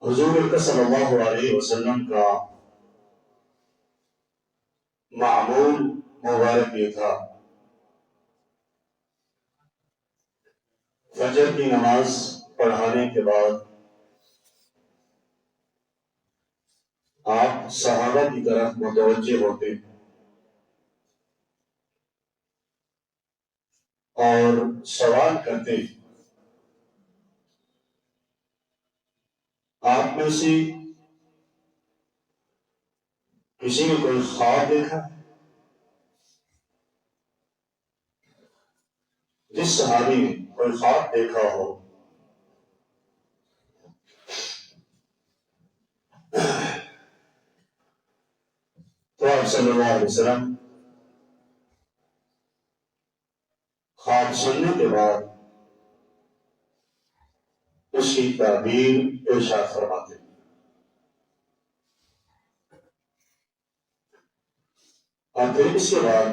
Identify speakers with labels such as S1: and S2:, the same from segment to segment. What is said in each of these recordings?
S1: حضور اکرم صلی اللہ علیہ وسلم کا معمول مبارک یہ تھا، فجر کی نماز پڑھانے کے بعد آپ صحابہ کی طرف متوجہ ہوتے اور سوال کرتے، آپ میں سے کسی نے کوئی خواب دیکھا؟ جس صحابی نے کوئی خواب دیکھا ہو تو آپ صلی اللہ علیہ وسلم خواب سننے کے بعد اس کی تعبیر ارشاد فرماتے۔ اور پھر اس کے بعد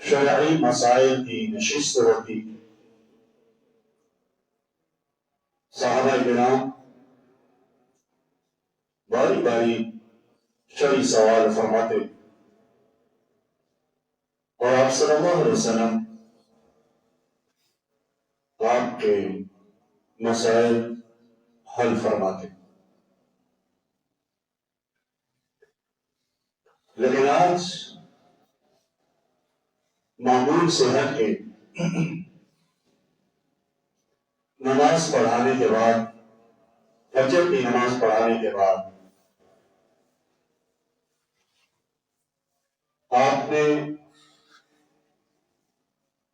S1: شرعی مسائل کی نشست ہوتی، صحابہ کرام باری باری شرعی سوال فرماتے اور آپ صلی اللہ علیہ وسلم آپ کے مسائل حل فرماتے۔ لیکن آج معمول سے ہٹ کے نماز پڑھانے کے بعد، فجر کی نماز پڑھانے کے بعد آپ نے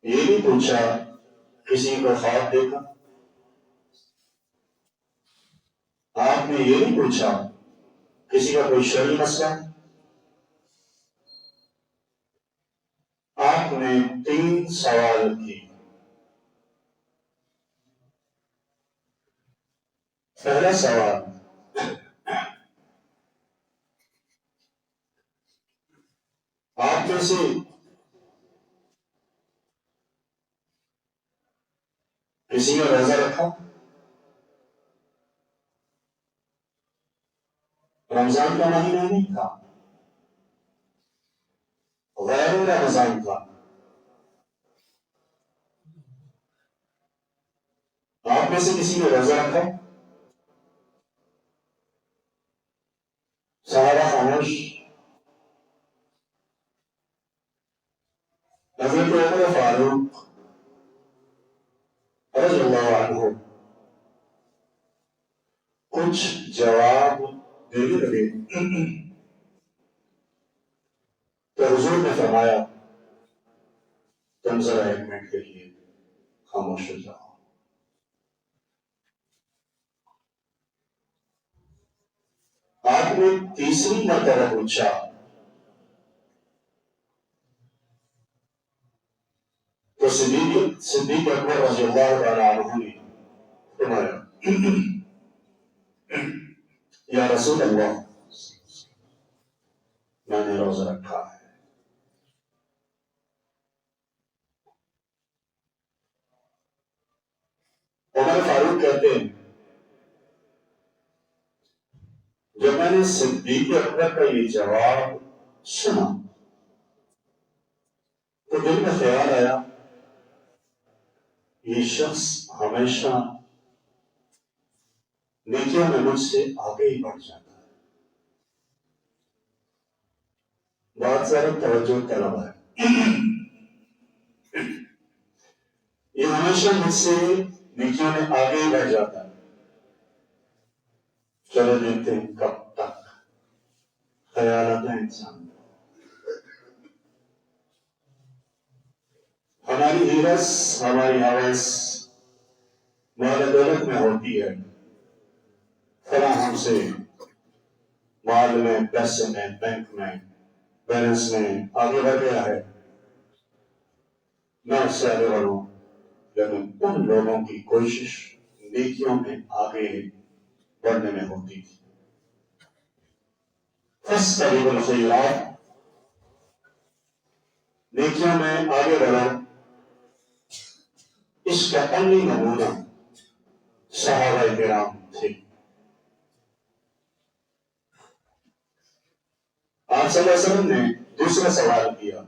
S1: یہ نہیں پوچھا کسی کو خواب دیکھا، آپ نے یہ نہیں پوچھا کسی کا کوئی شرعی مسئلہ، آپ نے 3 سوال کیے۔ پہلا سوال، آپ میں سے کسی نے روزہ رکھا؟ رمضان کا مہینہ نہیں تھا، غیر رمضان تھا، آپ میں سے کسی نے روزہ رکھا؟ صحابہ خاموش۔ حضرت عمر فاروق رضی اللہ عنہ کچھ جواب دینے لگے تو حضور نے فرمایا تم ذرا 1 منٹ کے لیے خاموش ہو جاؤ۔ آپ نے تیسری مرتبہ پوچھا تو صدیق اکبر رضی اللہ تعالیٰ عنہ نے فرمایا یا رسول اللہ میں نے روزہ رکھا ہے۔ عمر فاروق کہتے ہیں جب میں نے صدیق اکبر کا یہ جواب سنا تو دل میں خیال آیا یہ شخص ہمیشہ نیکیوں میں مجھ سے آگے ہی بڑھ جاتا ہے، بہت زیادہ توجہ طلب ہے، یہ ہمیشہ مجھ سے نیکیوں میں آگے ہی بڑھ جاتا ہے، چلو دیکھتے ہیں کب تک خیال آتا ہے انسان۔ ہماری ہرس ہماری حوث مال دولت میں ہوتی ہے، فلاں ہم سے مال میں، پیسے میں، بینک میں، بیلنس میں آگے بڑھ گیا ہے، میں اس سے آگے بڑھوں، لیکن ان لوگوں کی کوشش نیکیوں میں آگے بڑھنے میں ہوتی تھی۔ فاستبقوا الخیرات، نیکیوں میں آگے بڑھو، اس کا عملی نمونہ صحابہ کرام تھے. آپ صلی اللہ علیہ وسلم نے دوسرا سوال کیا.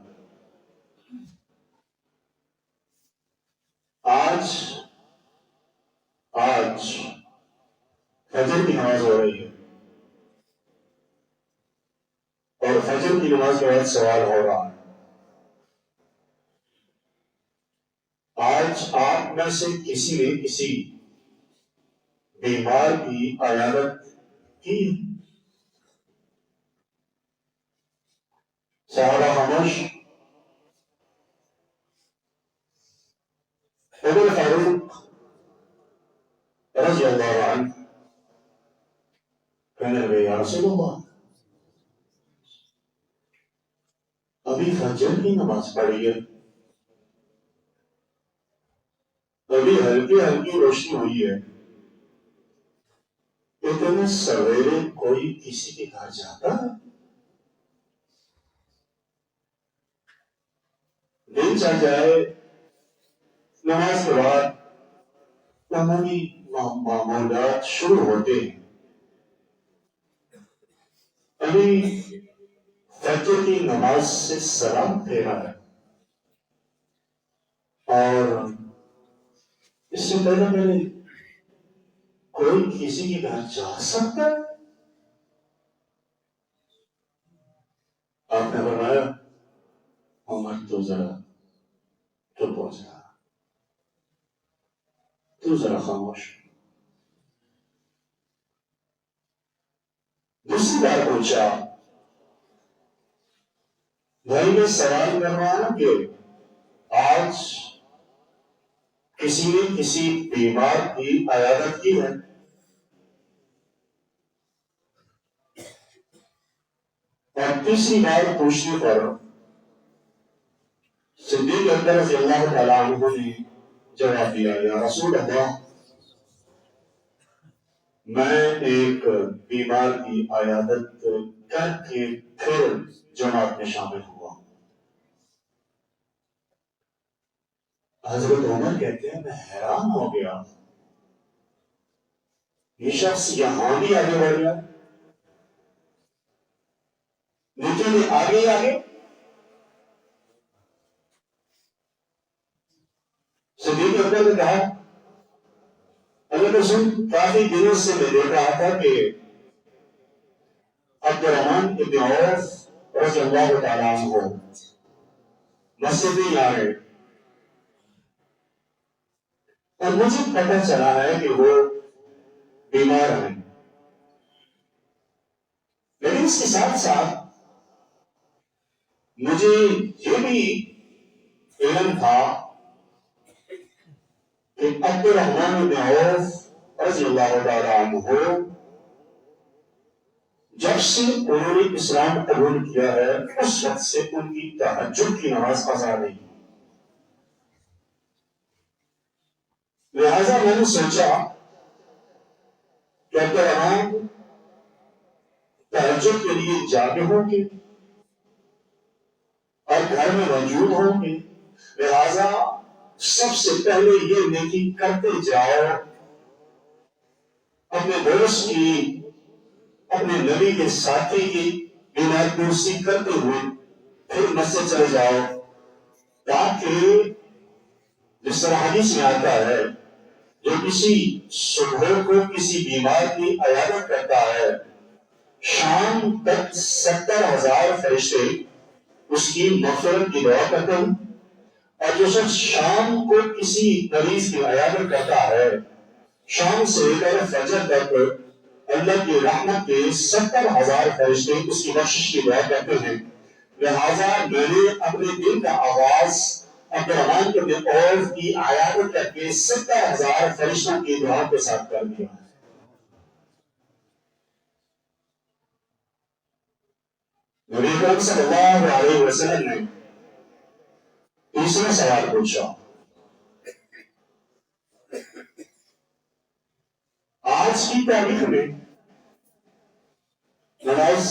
S1: آج فجر کی نماز ہو رہی ہے اور فجر کی نماز کے بعد سوال ہو رہا ہے. آج آپ میں سے کسی نے کسی بیمار کی عیادت کی؟ صحابہ خاموش. عمر فاروق رضی اللہ عنہ کہنے لگے یا رسول اللہ ابھی فجر کی نماز پڑھی ہے, ابھی ہلکی ہلکی روشنی ہوئی ہے, اتنے سویرے کوئی کسی کے گھر جاتا ہے؟ دن چل جائے, نماز کے بعد تمامی معمولات شروع ہوتے ہیں, ابھی فجر کی نماز سے سلام پھیرا ہے اور اس سے پہلے کوئی کسی کے گھر جا سکتا ہے؟ آپ نے فرمایا عمر تو ذرا چپ ہو جا, تو ذرا خاموش. دوسری بار پوچھا, بھائی میں سوال کر رہا ہوں کہ آج کسی نے کسی بیمار کی عیادت کی ہے؟ اور تیسری بار پوچھنے پر صدیق اکبر رضی اللہ تعالیٰ عنہ نے جواب دیا یا رسول اللہ میں ایک بیمار کی عیادت کر کے پھر جماعت میں شامل ہوا. حضرت عمر کہتے ہیں میں حیران ہو گیا, یہ شخص یہاں بھی آگے بڑھ گیا, لیکن آگے صدیق اکبر نے کہا اللہ رسول کافی دنوں سے میں دیکھ رہا تھا کہ عبد الرحمن ابن عوف رضی اللہ تعالیٰ عنہ مسجد میں آ گئے اور مجھے پتہ چلا ہے کہ وہ بیمار ہیں, لیکن اس کے ساتھ ساتھ مجھے یہ بھی علم تھا کہ عبد الرحمن بن عوف رضی اللہ تعالیٰ عنہ جب سے انہوں نے اسلام قبول کیا ہے اس وقت سے ان کی تہجد کی نماز قضا نہیں. لہذا میں نے سوچا کہ عبد الرحمن تہجد کے لیے جاگے ہوں گے اور گھر میں موجود ہوں گے, لہذا سب سے پہلے یہ نیکی کرتے جاؤ, اپنے دوست کی, اپنے نبی کے ساتھی کی بیمار پرسی کرتے ہوئے پھر مسجد چلے جاؤ, تاکہ جس طرح حدیث میں آتا ہے جو کسی صبح کو کسی بیمار کی عیادت کرتا ہے شام تک 70,000 فرشتے اس کی مغفرت کی دعا کرتے ہیں, اور جو شخص شام کو کسی مریض کی عیادت کرتا ہے شام سے لے کر فجر تک اللہ کی رحمت کے 70,000 فرشتے اس کی بخشش کی دعا کرتے ہیں. لہذا میں نے اپنے دل کا آغاز عبد الرحمن بن عوف کی عیادت کر کے 70,000 فرشتوں کی دعا کے ساتھ کر دیا. نبی اکرم صلی اللہ علیہ وسلم نے تیسرا سوال پوچھا, آج کی تاریخ میں نماز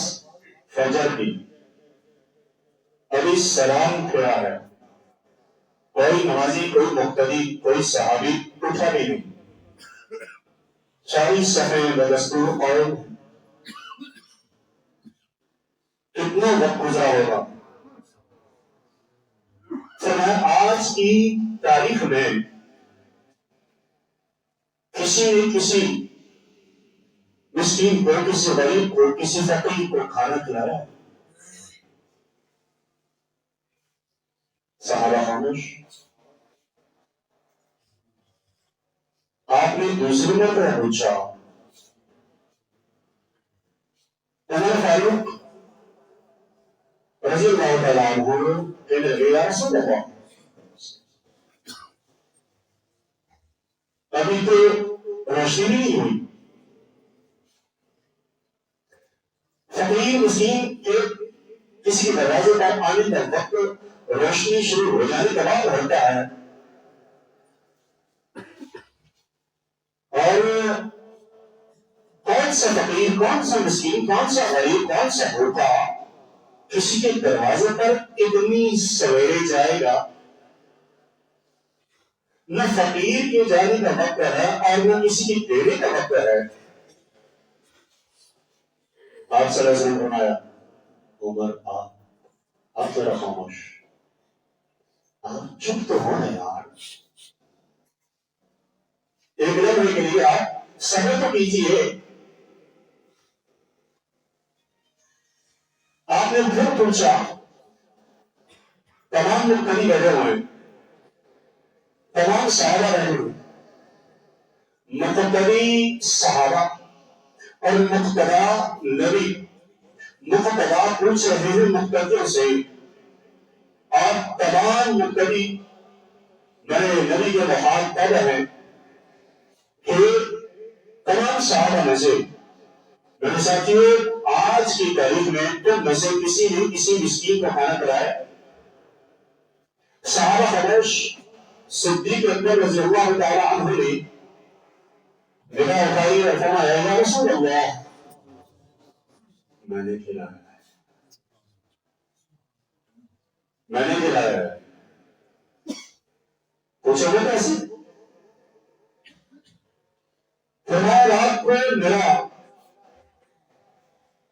S1: فجر کی ابھی سلام پھیرا ہے, کوئی نمازی, کوئی مقتدی, کوئی صحابی اٹھا بھی نہیں, 40 صفحے بدستور اور کتنا وقت گزرا ہوگا. فرمایا آج کی تاریخ میں کسی نے کسی مسکین کو، کسی غریب کو، کسی فقیر کو کھانا کھلایا ہے؟ صحابہ خاموش. آپ نے دوسری مرتبہ پوچھا. عمر فاروق رضی اللہ تعالیٰ عنہ کہنے لگے یا رسول اللہ ابھی تو روشنی بھی نہیں ہوئی. فقیر مسکین کے کسی کے دروازے پر آنے کا وقت روشنی شروع ہو جانے کے بعد ہوتا ہے. اور کون سا فقیر، کون سا مسکین، کون سا غریب، کون سا بھوکا کسی کے دروازے پر اتنی سویرے جائے گا؟ نہ فقیر کے جانے کا وقت ہے اور نہ کسی کے دینے کا وقت ہے. آپ صلی اللہ علیہ وسلم فرمایا عمر آپ ذرا خاموش، آپ چپ تو ہو نا یار، ایک لمحے کے لیے آپ صبر تو کیجیے. آپ نے پھر پوچھا. تمام مقتدی بیٹھے ہوئے، تمام صحابہ بیٹھے ہوئے، مقتدی صحابہ اور مقتدا نبی. مقتدا پوچھ رہے ہیں مقتدیوں سے، آپ تمام مقتدی نئے نبی کے محال پڑھ رہے ہیں کہ تمام صحابہ میں سے میرے ساتھیوں آج کی تاریخ میں تم میں سے کسی نے کسی مسکین کو کھانا کھلایا؟ صحابہ خاموش. صدیق اکبر رضی اللہ تعالیٰ عنہ نے نگاہ اٹھائی اور فرمایا یا رسول اللہ میں نے کھلایا ہے، میں نے کھلایا ہے. پوچھا گیا کیسے؟ فرمایا رات کو میرا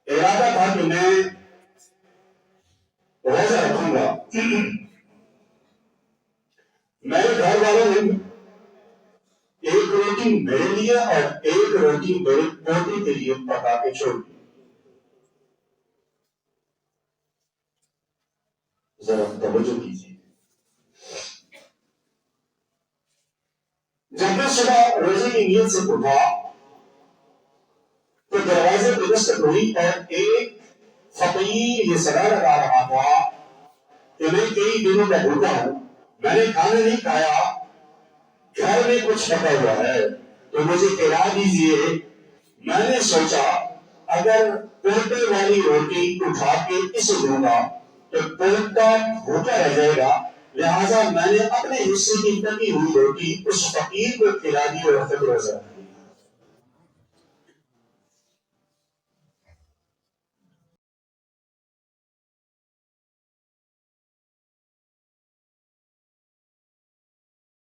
S1: ارادہ تھا کہ میں روزہ رکھوں گا. میرے گھر والوں نے ایک روٹی میرے لیے اور ایک روٹی میرے پوتے کے لیے پکا کے چھوڑ دی. ذرا توجہ کیجیے. جب میں صبح روزے کی نیت سے اٹھا تو دروازے پہ دستک ہوئی اور ایک فقیر یہ صدا لگا رہا تھا کہ میں کئی دنوں کا بھوکا ہوں، میں نے کھانا نہیں کھایا، گھر میں کچھ پکا ہوا ہے تو مجھے کھلا دیجیے. میں نے سوچا اگر پوتے والی روٹی اٹھا کے اسے دوں گا تو پوتا بھوکا رہ جائے گا، لہذا میں نے اپنے حصے کی پکی ہوئی روٹی اس فقیر کو کھلا دی اور خود روزہ